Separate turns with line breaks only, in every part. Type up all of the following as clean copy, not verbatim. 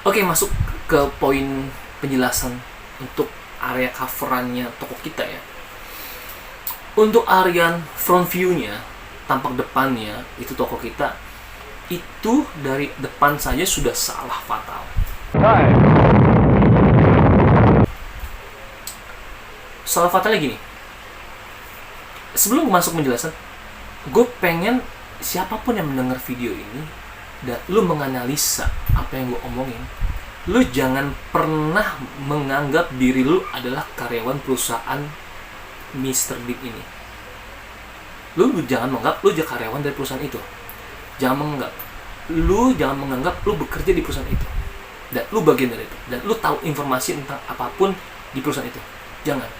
Oke, masuk ke poin penjelasan untuk area coverannya toko kita ya. Untuk area front view-nya, tampak depannya, itu toko kita, itu dari depan saja sudah salah fatal. Salah fatalnya gini. Sebelum masuk penjelasan, gue pengen siapapun yang mendengar video ini dan lu menganalisa apa yang gue omongin, lu jangan pernah menganggap diri lu adalah karyawan perusahaan Mr. Big ini. Lu jangan menganggap lu jadi karyawan dari perusahaan itu. Jangan menganggap lu bekerja di perusahaan itu dan lu bagian dari itu dan lu tahu informasi tentang apapun di perusahaan itu. Jangan.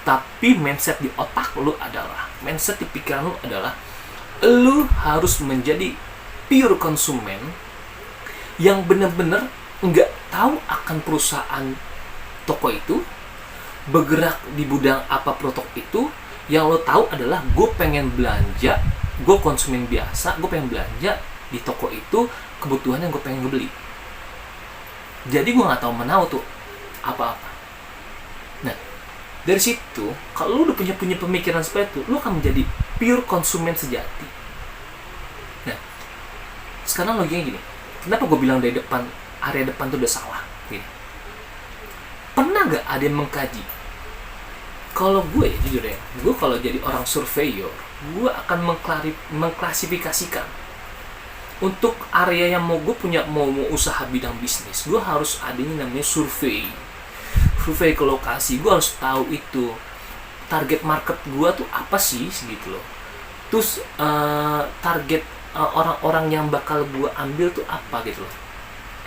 Tapi mindset di otak lu adalah, mindset di pikiran lu adalah, lu harus menjadi pure konsumen yang benar-benar nggak tahu akan perusahaan toko itu, bergerak di bidang apa produk itu. Yang lo tahu adalah gue pengen belanja, gue konsumen biasa, gue pengen belanja di toko itu kebutuhan yang gue pengen beli. Jadi gue nggak tahu menau tuh apa-apa. Nah, dari situ kalau lo udah punya pemikiran seperti itu, lo akan menjadi pure konsumen sejati. Nah, sekarang logikanya gini, kenapa gue bilang dari depan, area depan tuh udah salah gini. Pernah gak ada yang mengkaji? Kalau gue, jujur ya, gue kalau jadi orang surveyor, gue akan mengklasifikasikan untuk area yang mau gue punya, mau usaha bidang bisnis, gue harus adanya namanya survei ke lokasi. Gue harus tahu itu target market gue tuh apa sih gitu loh. Terus target orang-orang yang bakal gue ambil tuh apa gitu loh.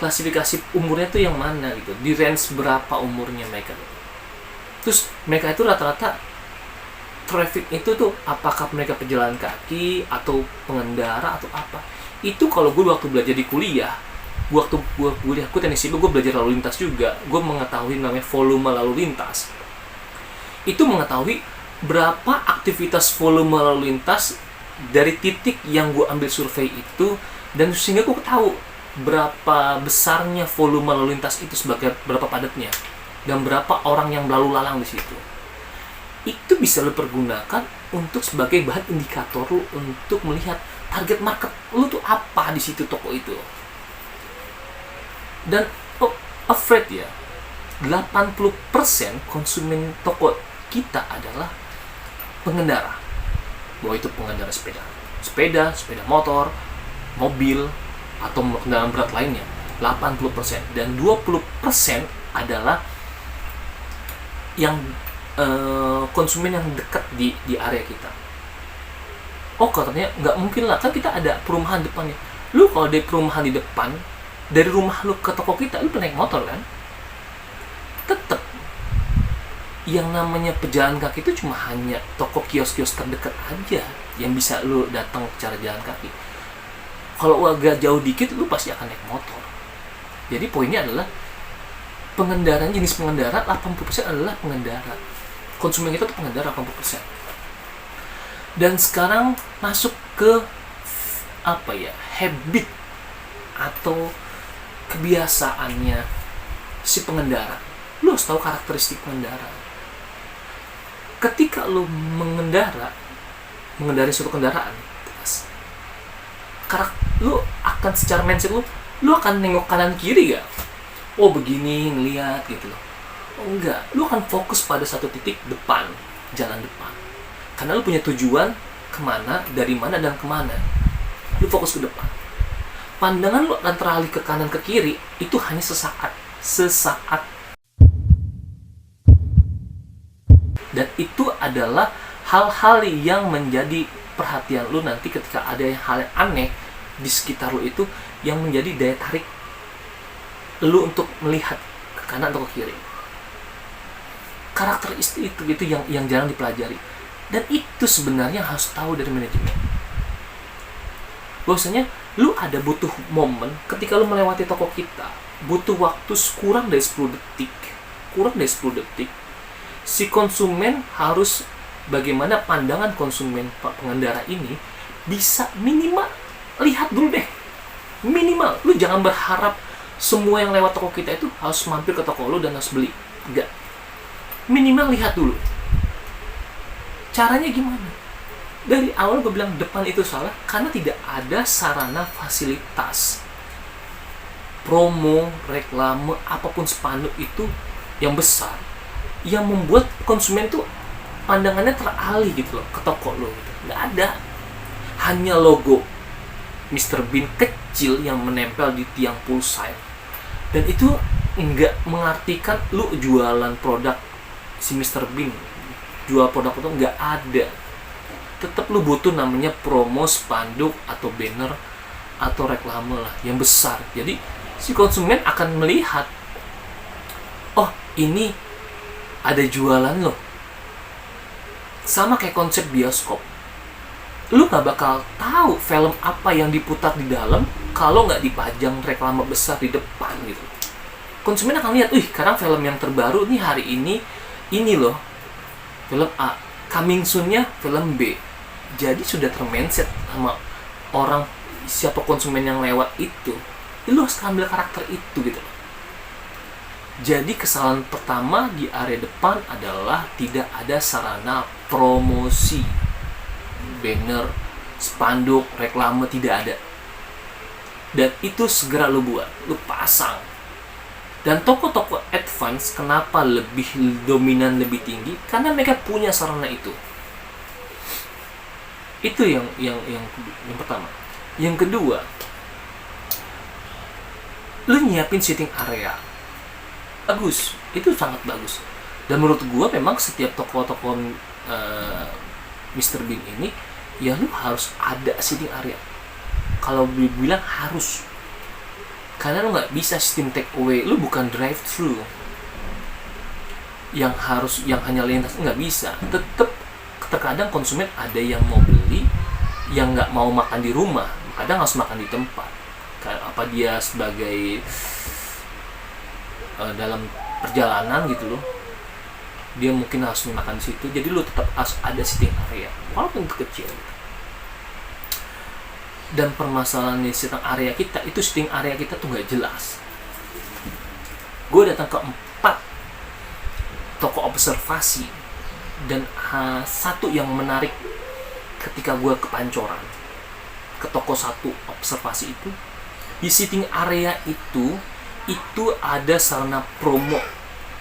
Klasifikasi umurnya tuh yang mana gitu, di range berapa umurnya mereka gitu. Terus mereka itu rata-rata traffic itu tuh apakah mereka pejalan kaki atau pengendara atau apa. Itu kalau gue waktu belajar di kuliah, waktu gue kuliah teknik sipil, gue belajar lalu lintas juga. Gue mengetahui namanya volume lalu lintas. Itu mengetahui berapa aktivitas volume lalu lintas dari titik yang gue ambil survei itu, dan sehingga gue tahu berapa besarnya volume lalu lintas itu sebagai berapa padatnya dan berapa orang yang lalu lalang di situ. Itu bisa lo pergunakan untuk sebagai bahan indikator lo untuk melihat target market lo tuh apa di situ toko itu. Dan afraid ya, 80% konsumen toko kita adalah pengendara. Bahwa itu pengendara sepeda motor, mobil, atau kendaraan berat lainnya. 80%. Dan 20% adalah yang konsumen yang dekat di area kita. Oh, katanya nggak mungkin lah, kan kita ada perumahan depannya. Lu kalau ada perumahan di depan, dari rumah lu ke toko kita, lu naik motor kan? Tetap yang namanya pejalan kaki itu cuma hanya toko kios-kios terdekat aja yang bisa lu datang cara jalan kaki. Kalau agak jauh dikit, lu pasti akan naik motor. Jadi poinnya adalah pengendara, jenis pengendara 80% adalah pengendara. Konsumen kita tuh pengendara 80%. Dan sekarang masuk ke habit atau kebiasaannya si pengendara. Lu harus tahu karakteristik pengendara. Ketika lu mengendarai suatu kendaraan, lu akan secara mindset lu akan nengok kanan kiri gak? Oh begini, ngeliat gitu loh. Oh enggak, lu akan fokus pada satu titik depan, jalan depan. Karena lu punya tujuan kemana, dari mana dan kemana. Lu fokus ke depan. Pandangan lu akan teralih ke kanan ke kiri, itu hanya sesaat. Dan itu adalah hal-hal yang menjadi perhatian lu nanti ketika ada hal yang aneh di sekitar lu itu, yang menjadi daya tarik lu untuk melihat ke kanan atau ke kiri. Karakteristik itu yang jarang dipelajari, dan itu sebenarnya harus tahu dari manajemen. Bahwasanya lu ada butuh momen ketika lu melewati toko kita, butuh waktu kurang dari 10 detik. Si konsumen harus, bagaimana pandangan konsumen pengendara ini bisa minimal lihat dulu deh. Minimal, lu jangan berharap semua yang lewat toko kita itu harus mampir ke toko lo dan harus beli. Enggak. Minimal lihat dulu. Caranya gimana? Dari awal gue bilang depan itu salah karena tidak ada sarana fasilitas. Promo, reklame, apapun spanduk itu yang besar, yang membuat konsumen tuh pandangannya teralih gitu loh ke toko lo gitu. Nggak ada. Hanya logo Mr. Bean kecil yang menempel di tiang poolside. Dan itu nggak mengartikan lu jualan produk si Mr. Bean. Jual produk itu nggak ada. Tetap lu butuh namanya promo, spanduk, atau banner, atau reklame lah yang besar. Jadi si konsumen akan melihat, oh ini ada jualan loh. Sama kayak konsep bioskop. Lu gak bakal tahu film apa yang diputar di dalam kalau nggak dipajang reklame besar di depan gitu. Konsumen akan lihat, sekarang film yang terbaru nih hari ini loh, film A, coming soon-nya film B. Jadi sudah termindset sama orang, siapa konsumen yang lewat itu, lu harus ambil karakter itu gitu. Jadi kesalahan pertama di area depan adalah tidak ada sarana promosi, banner, spanduk, reklame tidak ada. Dan itu segera lu buat, lu pasang. Dan toko-toko advance kenapa lebih dominan, lebih tinggi? Karena mereka punya sarana itu. Itu yang pertama. Yang kedua, lu nyiapin sitting area. Bagus, itu sangat bagus. Dan menurut gua memang setiap toko-toko Mr. Bean ini, ya lu harus ada sitting area. Kalau bilang harus, karena lu nggak bisa sistem take away, lu bukan drive thru yang hanya lintas, nggak bisa. Tetap terkadang konsumen ada yang mau beli, yang nggak mau makan di rumah, kadang harus makan di tempat. Apa dia sebagai dalam perjalanan gitu loh, dia mungkin harus makan di situ, jadi lu tetap harus ada sitting area walaupun itu kecil. Dan permasalahan di sitting area kita itu, sitting area kita tuh nggak jelas. Gue datang ke 4 toko observasi, dan satu yang menarik ketika gue ke Pancoran, ke toko 1 observasi itu, di sitting area itu ada sarana promo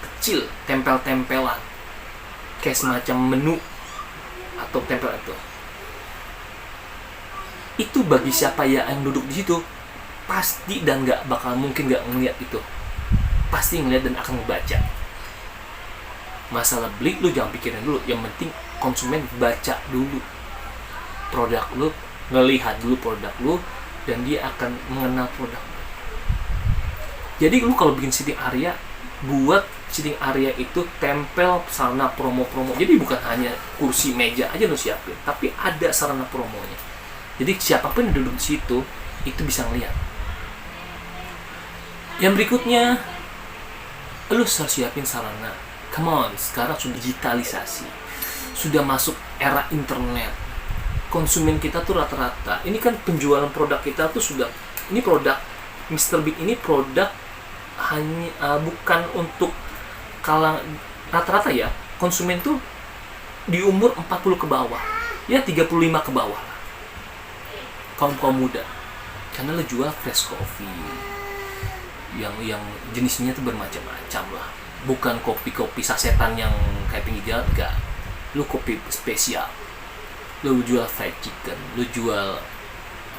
kecil, tempel-tempelan kayak semacam menu atau tempel itu bagi siapa ya yang duduk di situ pasti dan nggak bakal mungkin nggak ngeliat itu, pasti ngeliat dan akan membaca. Masalah beli lu jangan pikirin dulu, yang penting konsumen baca dulu produk lu, ngelihat dulu produk lu, dan dia akan mengenal produk lu. Jadi lu kalau bikin sitting area, buat sitting area itu tempel sarana promo-promo. Jadi bukan hanya kursi meja aja lu siapin, tapi ada sarana promonya. Jadi siapapun yang duduk di situ itu bisa ngeliat. Yang berikutnya, lu harus siapin sarana. Come on, sekarang sudah digitalisasi, sudah masuk era internet. Konsumen kita tuh rata-rata, ini kan penjualan produk kita tuh sudah, ini produk Mr. Bean ini produk hanya bukan untuk rata-rata ya, konsumen tuh di umur 40 ke bawah, ya 35 ke bawah lah, kaum muda. Karena lo jual fresh coffee yang jenisnya tuh bermacam-macam lah, bukan kopi sasetan yang kayak pinggir jalan, enggak. Lo kopi spesial, lo jual fried chicken, lo jual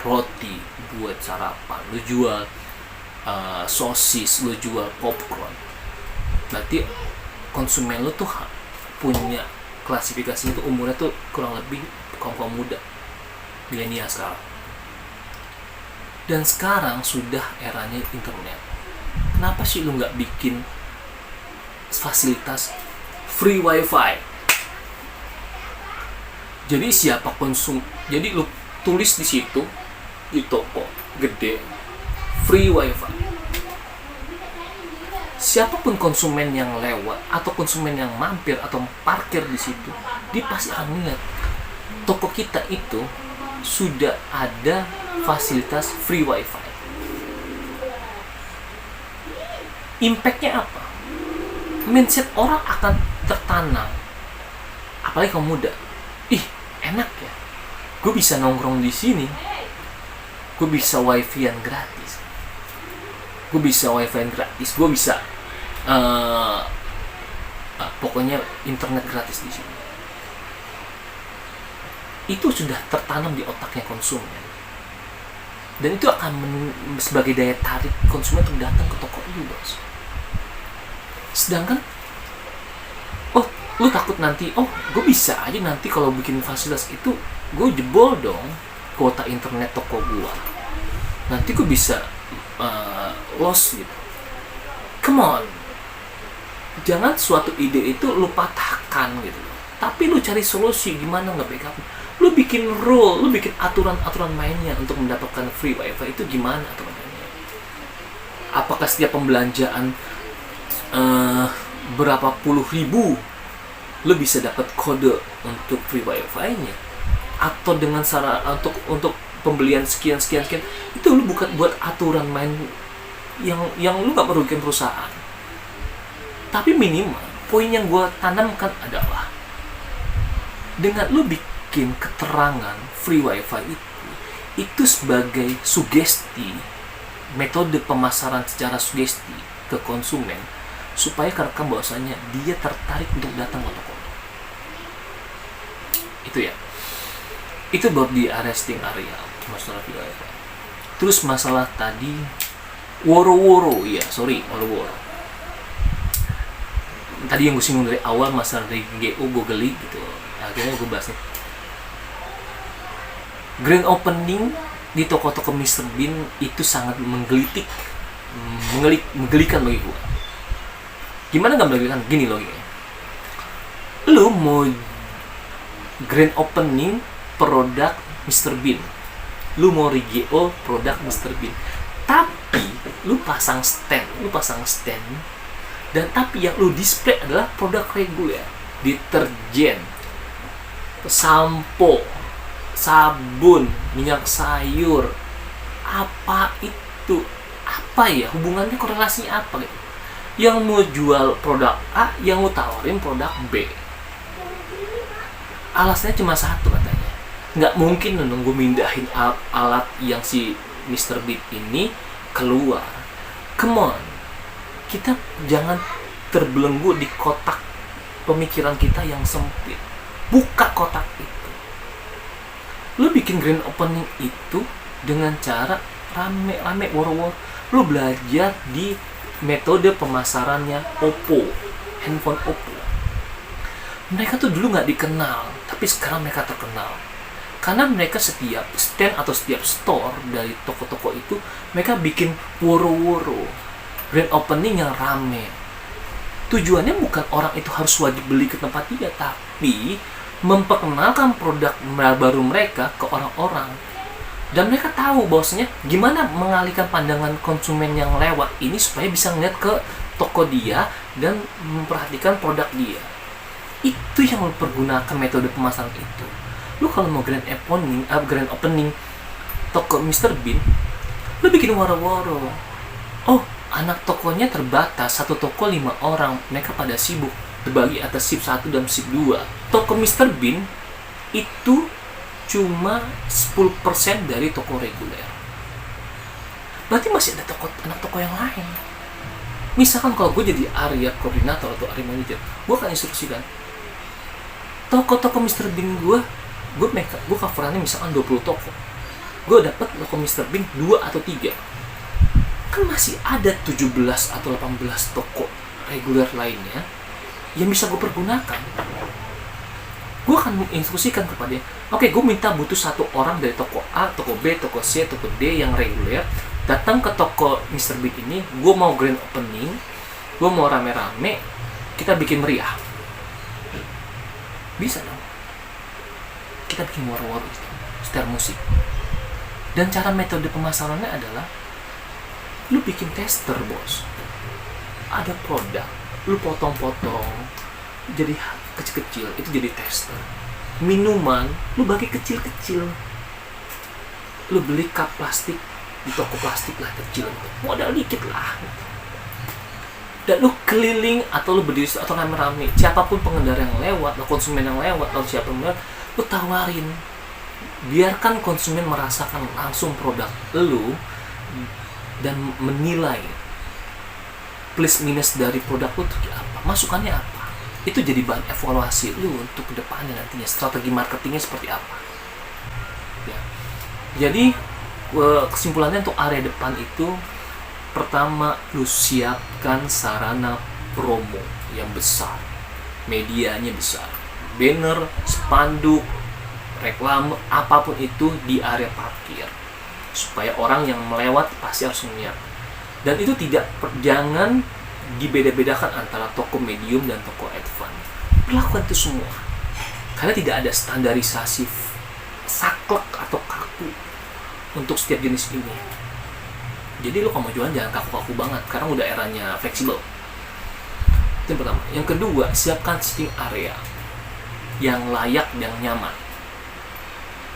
roti buat sarapan, lo jual sosis, lo jual popcorn. Berarti konsumen lo tuh punya klasifikasinya tuh umurnya tuh kurang lebih kaum muda, milenial sekarang. Dan sekarang sudah eranya internet. Kenapa sih lu nggak bikin fasilitas free wifi? Jadi jadi lu tulis di situ di toko gede free wifi. Siapapun konsumen yang lewat atau konsumen yang mampir atau parkir di situ, dia pasti akan melihat toko kita itu sudah ada fasilitas free wifi. Impact-nya apa? Mindset orang akan tertanam. Apalagi kaum muda. Ih, enak ya. Gue bisa nongkrong di sini. Gue bisa wifi-an gratis. Gue bisa pokoknya internet gratis di sini. Itu sudah tertanam di otaknya konsumen. Dan itu akan sebagai daya tarik konsumen untuk datang ke toko itu, bos. Sedangkan, lu takut nanti, gue bisa aja nanti kalau bikin fasilitas itu, gue jebol dong kuota internet toko gue. Nanti gue bisa loss gitu. Come on. Jangan suatu ide itu lu patahkan gitu. Tapi lu cari solusi gimana nge-backup. Lu bikin rule, lu bikin aturan-aturan mainnya untuk mendapatkan free wifi itu gimana aturannya. Apakah setiap pembelanjaan berapa puluh ribu lu bisa dapat kode untuk free wifi-nya, atau dengan cara untuk pembelian sekian itu lu bukan buat aturan main yang lu gak merugikan perusahaan. Tapi minimal poin yang gue tanamkan adalah dengan lu bikin keterangan free wifi itu sebagai sugesti, metode pemasaran secara sugesti ke konsumen supaya kerekam bahwasanya dia tertarik untuk datang ke toko. Itu ya. Itu buat di arresting area masalah free wifi. Terus masalah tadi woro-woro, woro-woro. Tadi yang gue singgung dari awal masalah dari GO gue geli gitu. Akhirnya gue bahas nih. Grand opening di toko-toko Mr. Bean itu sangat menggelikan bagi gue. Gimana gak menggelikan? Gini loh, lu mau grand opening produk Mr. Bean, lu mau RGO produk Mr. Bean, tapi lu pasang stand, dan tapi yang lu display adalah produk reguler, deterjen, sampo, sabun, minyak sayur. Apa itu? Apa ya hubungannya, korelasinya apa gitu? Yang mau jual produk A, yang mau tawarin produk B. Alasannya cuma satu katanya, nggak mungkin nunggu mindahin alat yang si Mr. Bean ini keluar. Come on, kita jangan terbelenggu di kotak pemikiran kita yang sempit. Buka kotak itu. Lu bikin grand opening itu dengan cara rame-rame, woro-woro. Lu belajar di metode pemasarannya Oppo, handphone Oppo. Mereka tuh dulu nggak dikenal, tapi sekarang mereka terkenal. Karena mereka setiap stand atau setiap store dari toko-toko itu, mereka bikin woro-woro, grand opening yang rame. Tujuannya bukan orang itu harus wajib beli ke tempat dia, tapi memperkenalkan produk baru mereka ke orang-orang. Dan mereka tahu bahwasanya gimana mengalihkan pandangan konsumen yang lewat ini supaya bisa ngeliat ke toko dia dan memperhatikan produk dia. Itu yang lo pergunakan metode pemasaran itu. Lu kalau mau grand opening toko Mr. Bean, lu bikin waro-waro. Anak tokonya terbatas, satu toko 5 orang, mereka pada sibuk, terbagi atas shift 1 dan shift 2. Toko Mr. Bean itu cuma 10% dari toko reguler. Berarti masih ada anak toko yang lain. Misalkan kalau gue jadi area koordinator atau area manager, gue akan instruksikan toko-toko Mr. Bean gue coverannya misalkan 20 toko. Gue dapat toko Mr. Bean 2 atau 3. Kan masih ada 17 atau 18 toko reguler lainnya yang bisa gue pergunakan. Gue akan menginstruksikan kepadanya, oke, gue minta butuh 1 orang dari toko A, toko B, toko C, toko D yang reguler datang ke toko Mr. Bean ini. Gue mau grand opening, gue mau rame-rame, kita bikin meriah. Bisa dong. Kita bikin war-war, setel musik. Dan cara metode pemasarannya adalah lu bikin tester, bos. Ada produk, lu potong-potong jadi kecil-kecil, itu jadi tester. Minuman, lu bagi kecil-kecil. Lu beli cup plastik di toko plastik lah, kecil, modal dikit lah. Dan lu keliling atau lu berdiri atau rame-rame, siapapun pengendara yang lewat atau konsumen yang lewat atau siapa yang lewat, lu tawarin. Biarkan konsumen merasakan langsung produk lu dan menilai plus minus dari produk lu itu apa, masukannya apa. Itu jadi bahan evaluasi lu untuk kedepannya nantinya, strategi marketingnya seperti apa ya. Jadi kesimpulannya untuk area depan itu, pertama, lu siapkan sarana promo yang besar, medianya besar, banner, spanduk, reklame, apapun itu di area parkir, supaya orang yang melewat pasti harus melihat. Dan itu jangan dibeda-bedakan antara toko medium dan toko advance. Lakukan itu semua, karena tidak ada standarisasi saklek atau kaku untuk setiap jenis ini. Jadi lo kalau mau jualan jangan kaku-kaku banget, karena udah eranya fleksibel. Itu yang pertama. Yang kedua, siapkan sitting area yang layak dan nyaman,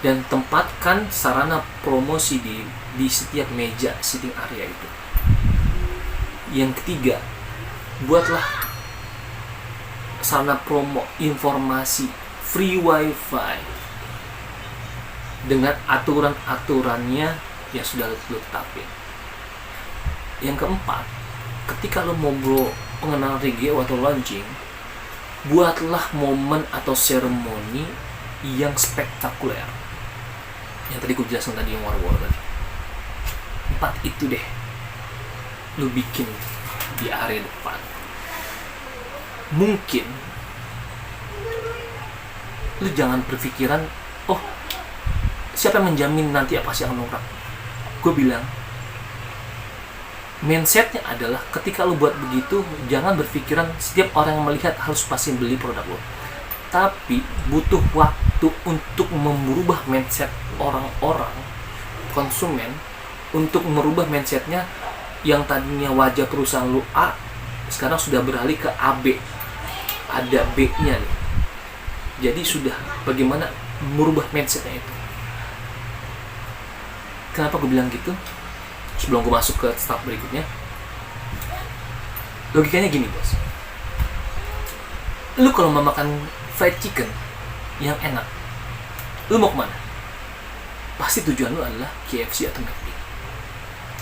dan tempatkan sarana promosi di setiap meja sitting area itu. Yang ketiga, buatlah sarana promo informasi free wifi dengan aturan-aturannya yang sudah lo tetapin. Yang keempat, ketika lo mau pengenalan RGO atau launching, buatlah momen atau seremoni yang spektakuler. Yang tadi gue jelasin tadi, yang war-war tadi. 4 itu deh lo bikin di area depan. Mungkin lo jangan berpikiran, oh siapa yang menjamin nanti apa sih akan orang. Gue bilang, mindsetnya adalah ketika lo buat begitu, jangan berpikiran setiap orang yang melihat harus pasti beli produk lo. Tapi butuh waktu untuk merubah mindset orang-orang, konsumen, untuk merubah mindsetnya yang tadinya wajah perusahaan lo A, sekarang sudah beralih ke AB. Ada B-nya nih. Jadi sudah bagaimana merubah mindsetnya itu. Kenapa gue bilang gitu? Sebelum gue masuk ke step berikutnya, logikanya gini bos, lu kalau mau makan fried chicken yang enak, lu mau kemana? Pasti tujuan lu adalah KFC atau McD.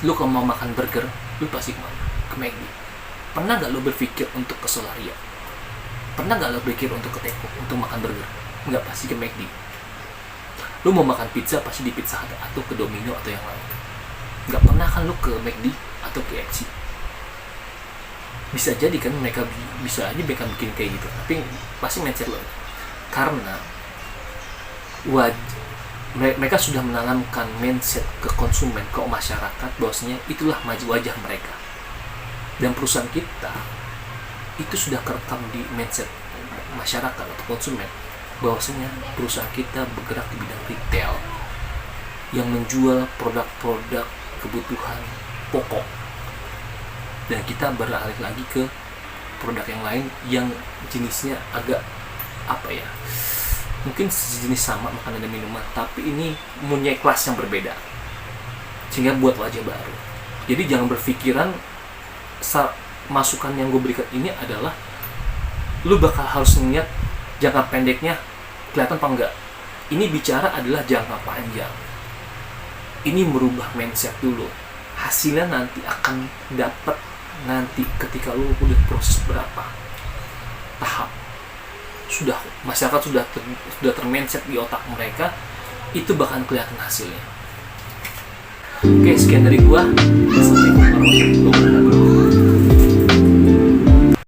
Lu kalau mau makan burger, lu pasti kemana? Ke McD. Pernah gak lu berpikir untuk ke Solaria? Pernah gak lu berpikir untuk ke Teko untuk makan burger? Enggak, pasti ke McD. Lu mau makan pizza, pasti di Pizza Hut atau ke Domino atau yang lain. Nggak pernah kan lu ke McD atau KFC. Bisa jadi kan mereka bisa aja bikin kayak gitu, tapi pasti mindset lo, karena mereka sudah menanamkan mindset ke konsumen, ke masyarakat, bahwasanya itulah wajah mereka. Dan perusahaan kita itu sudah kerekam di mindset masyarakat atau konsumen, bahwasanya perusahaan kita bergerak di bidang retail yang menjual produk-produk kebutuhan pokok, dan kita beralih lagi ke produk yang lain yang jenisnya agak apa ya, mungkin sejenis sama makanan dan minuman, tapi ini mempunyai kelas yang berbeda, sehingga buat wajah baru. Jadi jangan berpikiran masukan yang gue berikan ini adalah lu bakal harus ngeliat jangka pendeknya kelihatan apa enggak. Ini bicara adalah jangka panjang. Ini merubah mindset dulu. Hasilnya nanti akan dapat nanti ketika lu udah proses berapa tahap, sudah masyarakat sudah termindset di otak mereka, itu bakal kelihatan hasilnya. Oke, sekian dari gua. Assalamualaikum warahmatullahi wabarakatuh.